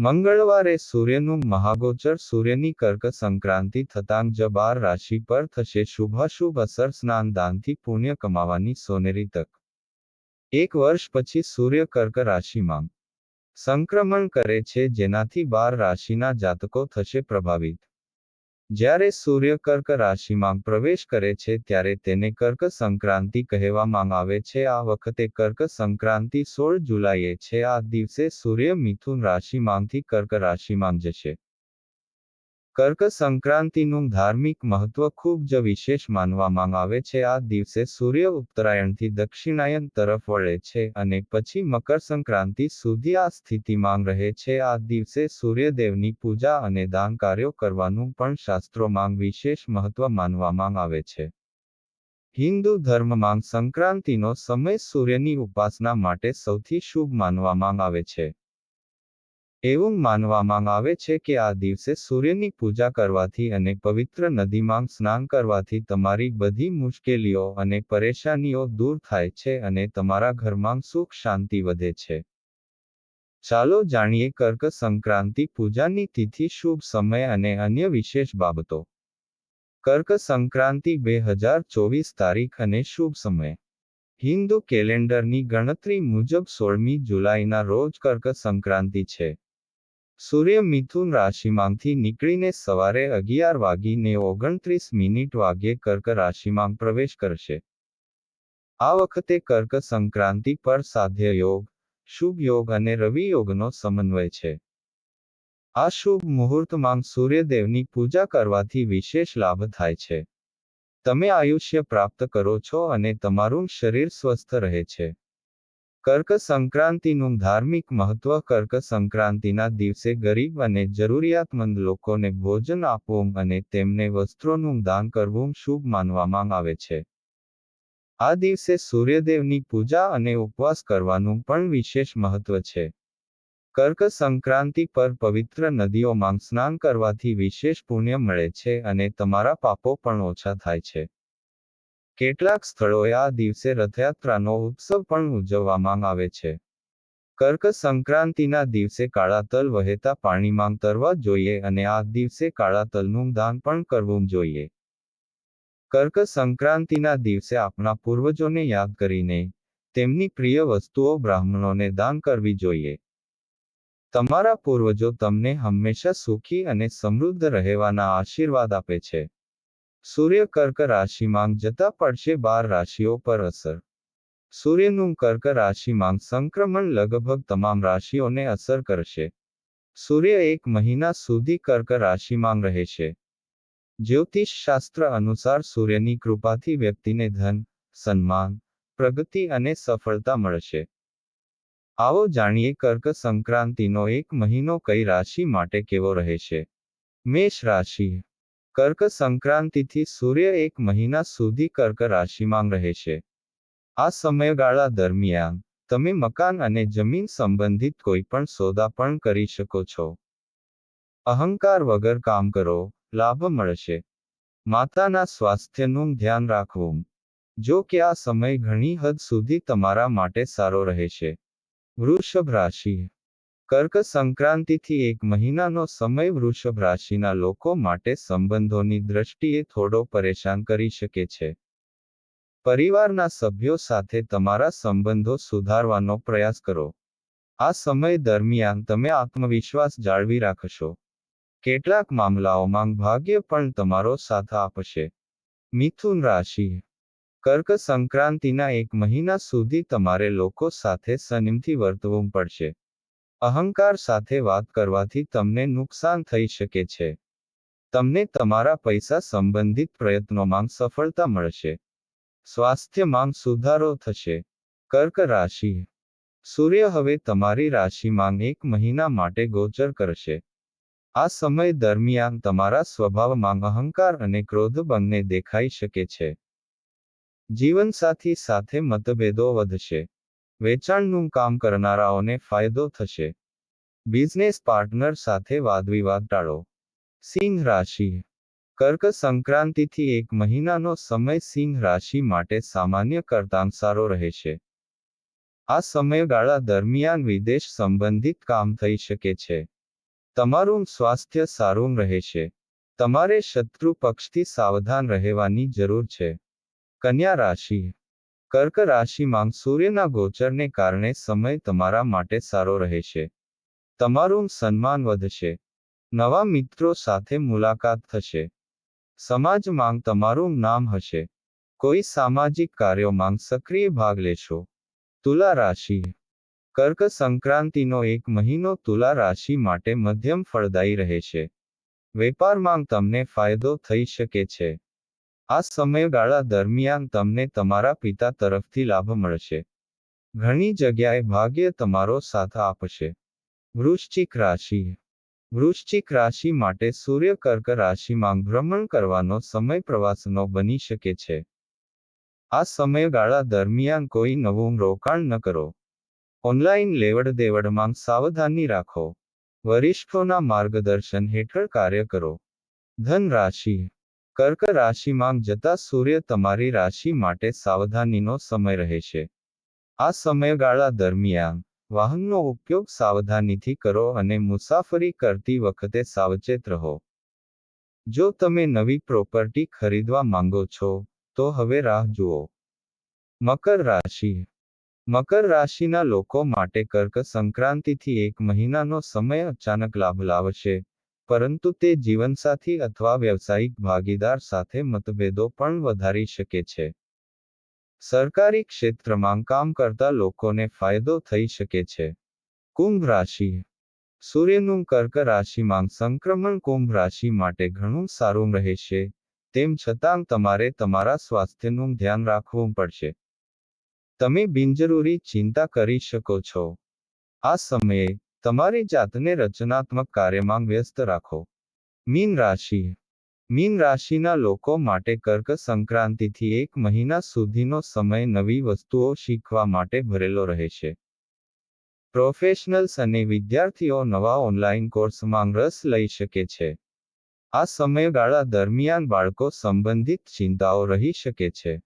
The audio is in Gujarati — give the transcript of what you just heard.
મંગળવારે સૂર્યનું મહાગોચર સૂર્યની કર્ક સંક્રાંતિ થતાં જ 12 રાશિ પર થશે શુભાશુભ અસર સ્નાન દાનથી પુણ્ય કમાવાની સોનેરી તક। એક વર્ષ પછી સૂર્ય કર્ક રાશિમાં સંક્રમણ કરે છે જેનાથી 12 રાશિના જાતકો થશે પ્રભાવિત। જ્યારે સૂર્ય કર્ક રાશિમાં પ્રવેશ કરે છે ત્યારે તેને કર્ક સંક્રાંતિ કહેવામાં આવે છે। આ વખતે કર્ક સંક્રાંતિ 16 જુલાઈએ છે। આ દિવસે સૂર્ય મિથુન રાશિમાંથી કર્ક રાશિમાં જશે। કર્ક સંક્રાંતિનું ધાર્મિક મહત્વ ખૂબ જ વિશેષ માનવામાં આવે છે। આ દિવસે સૂર્ય ઉત્તરાયણથી દક્ષિણાયન તરફ વળે છે અને પછી મકર સંક્રાંતિ સુધી આ સ્થિતિમાં રહે છે। આ દિવસે સૂર્યદેવની પૂજા અને દાન કાર્યો કરવાનું પણ શાસ્ત્રોમાં વિશેષ મહત્વ માનવામાં આવે છે। હિન્દુ ધર્મમાં સંક્રાંતિનો સમય સૂર્યની ઉપાસના માટે સૌથી શુભ માનવામાં આવે છે। એવું માનવામાં આવે છે કે આ દિવસે સૂર્યની પૂજા કરવાથી અને પવિત્ર નદીમાં સ્નાન કરવાથી તમારી બધી મુશ્કેલીઓ અને પરેશાનીઓ દૂર થાય છે અને તમારા ઘરમાં સુખ શાંતિ વધે છે। ચાલો જાણીએ કર્ક સંક્રાંતિ પૂજાની તિથિ, શુભ સમય અને અન્ય વિશેષ બાબતો। કર્ક સંક્રાંતિ 2024 તારીખ અને શુભ સમય। હિન્દુ કેલેન્ડરની ગણતરી મુજબ 16મી જુલાઈના રોજ કર્ક સંક્રાંતિ છે। સૂર્ય મિથુન રાશિમાંથી નીકળીને સવારે 11:29 વાગ્યે કર્ક રાશિમાં પ્રવેશ કરશે। આ વખતે કર્ક સંક્રાંતિ પર સાધ્ય યોગ, શુભ યોગ અને રવિ યોગનો સમન્વય છે। આ શુભ મુહૂર્તમાં સૂર્યદેવની પૂજા કરવાથી વિશેષ લાભ થાય છે। તમે આયુષ્ય પ્રાપ્ત કરો છો અને તમારું શરીર સ્વસ્થ રહે છે। કર્ક સંક્રાંતિનું ધાર્મિક મહત્વ। કર્ક સંક્રાંતિના દિવસે ગરીબ અને જરૂરિયાતમંદ લોકોને ભોજન આપવું અને તેમને વસ્ત્રોનું દાન કરવું શુભ માનવામાં આવે છે। આ દિવસે સૂર્યદેવની પૂજા અને ઉપવાસ કરવાનું પણ વિશેષ મહત્વ છે। કર્ક સંક્રાંતિ પર પવિત્ર નદીઓમાં સ્નાન કરવાથી વિશેષ પુણ્ય મળે છે અને તમારા પાપો પણ ઓછા થાય છે। કેટલાક સ્થળોએ આ દિવસે રથયાત્રાનો ઉત્સવ પણ ઉજવવામાં આવે છે। કર્ક સંક્રાંતિના દિવસે કાળા તલ વહેતા પાણીમાં તરવા જોઈએ અને આ દિવસે કાળા તલનું દાન પણ કરવું જોઈએ। કર્ક સંક્રાંતિના દિવસે આપણા પૂર્વજોને યાદ કરીને તેમની પ્રિય વસ્તુઓ બ્રાહ્મણોને દાન કરવી જોઈએ। તમારા પૂર્વજો તમને હંમેશા સુખી અને સમૃદ્ધ રહેવાના આશીર્વાદ આપે છે। સૂર્ય કર્ક રાશિમાં જતા પડશે 12 રાશિઓ પર અસર। સૂર્યનું કર્ક રાશિમાં સંક્રમણ લગભગ તમામ રાશિઓને અસર કરશે। સૂર્ય 1 મહિના સુધી કર્ક રાશિમાં રહેશે। જ્યોતિષ શાસ્ત્ર અનુસાર સૂર્યની કૃપાથી વ્યક્તિને ધન, સન્માન, પ્રગતિ અને સફળતા મળશે। આવો જાણીએ કર્ક સંક્રાંતિનો 1 મહિનો કઈ રાશિ માટે કેવો રહેશે। મેષ રાશિ। કર્ક સંક્રાંતિથી સૂર્ય 1 મહિના સુધી કર્ક રાશિમાં રહેશે। આ સમયગાળા દરમિયાન તમે મકાન અને જમીન સંબંધિત કોઈ પણ સોદા પણ કરી શકો છો। અહંકાર વગર કામ કરો, લાભ મળશે। માતાના સ્વાસ્થ્યનું ધ્યાન રાખવું। જો કે આ સમય ઘણી હદ સુધી તમારા માટે સારો રહેશે। વૃષભ રાશિ। કર્ક સંક્રાંતિથી 1 મહિનાનો સમય વૃષભ રાશિના લોકો માટે સંબંધોની દ્રષ્ટિએ થોડો પરેશાન કરી શકે છે। પરિવારના સભ્યો સાથે તમારા સંબંધો સુધારવાનો પ્રયાસ કરો। આ સમય દરમિયાન તમે આત્મવિશ્વાસ જાળવી રાખશો। કેટલાક મામલાઓમાં ભાગ્ય પણ તમારો સાથ આપશે। મિથુન રાશિ। કર્ક સંક્રાંતિના 1 મહિના સુધી તમારે લોકો સાથે સંયમથી વર્તવું પડશે। અહંકાર સાથે વાત કરવાથી તમને નુકસાન થઈ શકે છે। તમને તમારા પૈસા સંબંધિત પ્રયત્નોમાં સફળતા મળશે। સ્વાસ્થ્યમાં સુધારો થશે। કર્ક રાશિ। સૂર્ય હવે તમારી રાશિમાં 1 મહિના માટે ગોચર કરશે। આ સમય દરમિયાન તમારા સ્વભાવમાં અહંકાર અને ક્રોધ બંને દેખાઈ શકે છે। જીવનસાથી સાથે મતભેદો વધશે। વેચાણનું કામ કરનારાઓને ફાયદો થશે। બિઝનેસ પાર્ટનર સાથે વાદવિવાદ ટાળો। સિંહ રાશિ। કર્ક સંક્રાંતિથી 1 મહિનાનો સમય સિંહ રાશિ માટે સામાન્ય કરતાં સારો રહેશે। આ સમયગાળા દરમિયાન વિદેશ સંબંધિત કામ થઈ શકે છે। તમારું સ્વાસ્થ્ય સારું રહેશે. તમારે શત્રુ પક્ષથી સાવધાન રહેવાની જરૂર છે. કન્યા રાશિ. કર્ક રાશિમાં સૂર્યના ગોચરને કારણે સમય તમારા માટે સારો રહેશે. તમારું સન્માન વધશે. નવા મિત્રો સાથે મુલાકાત થશે. સમાજમાં તમારું નામ હશે. કોઈ સામાજિક કાર્યોમાં સક્રિય ભાગ લેશો. તુલા રાશિ. કર્ક સંક્રાંતિનો એક મહિનો તુલા રાશિ માટે મધ્યમ ફળદાયી રહેશે. વેપારમાં તમને ફાયદો થઈ શકે છે. આ સમયગાળા દરમિયાન તમને તમારા પિતા તરફથી લાભ મળશે. ઘણી જગ્યાએ ભાગ્ય તમારો સાથ આપશે. વૃશ્ચિક રાશિ. વૃશ્ચિક રાશિ માટે સૂર્ય કર્ક રાશિમાં ભ્રમણ કરવાનો સમય પ્રવાસનો બની શકે છે. આ સમયગાળા દરમિયાન કોઈ નવું રોકાણ ન કરો. ઓનલાઈન લેવડ દેવડમાં સાવધાની રાખો. વરિષ્ઠોના માર્ગદર્શન હેઠળ કાર્ય કરો. ધન રાશિ. કર્ક રાશિમાં જતા સૂર્ય તમારી રાશિ માટે સાવધાનીનો સમય રહેશે. આ સમયગાળા દરમિયાન વાહનનો ઉપયોગ સાવધાનીથી કરો અને મુસાફરી કરતી વખતે સાવચેત રહો. જો તમે નવી પ્રોપર્ટી ખરીદવા માંગો છો, તો હવે રાહ જુઓ. મકર રાશિ. મકર રાશિના લોકો માટે કર્ક સંક્રાંતિથી એક મહિનાનો સમય અચાનક લાભ લાવશે, પરંતુ તે જીવનસાથી અથવા વ્યવસાયિક ભાગીદાર સાથે મતભેદો પણ વધારી શકે છે. સરકારી ક્ષેત્રમાં કામ કરતા લોકોને ફાયદો થઈ શકે છે. કુંભ રાશિ. સૂર્યનું કર્ક રાશિમાં સંક્રમણ કુંભ રાશિ માટે ઘણું સારું રહેશે, તેમ છતાં તમારે તમારા સ્વાસ્થ્યનું ધ્યાન રાખવું પડશે. તમે બિનજરૂરી ચિંતા કરી શકો છો. આ સમયે તમારી જાતને રચનાત્મક કાર્યમાં વ્યસ્ત રાખો. મીન રાશિ. મીન રાશિના લોકો માટે કર્ક સંક્રાંતિથી એક મહિના સુધીનો સમય નવી વસ્તુઓ શીખવા માટે ભરેલો રહેશે. પ્રોફેશનલ્સ અને વિદ્યાર્થીઓ નવા ઓનલાઈન કોર્સમાં રસ લઈ શકે છે. આ સમયગાળા દરમિયાન બાળકો સંબંધિત ચિંતાઓ રહી શકે છે.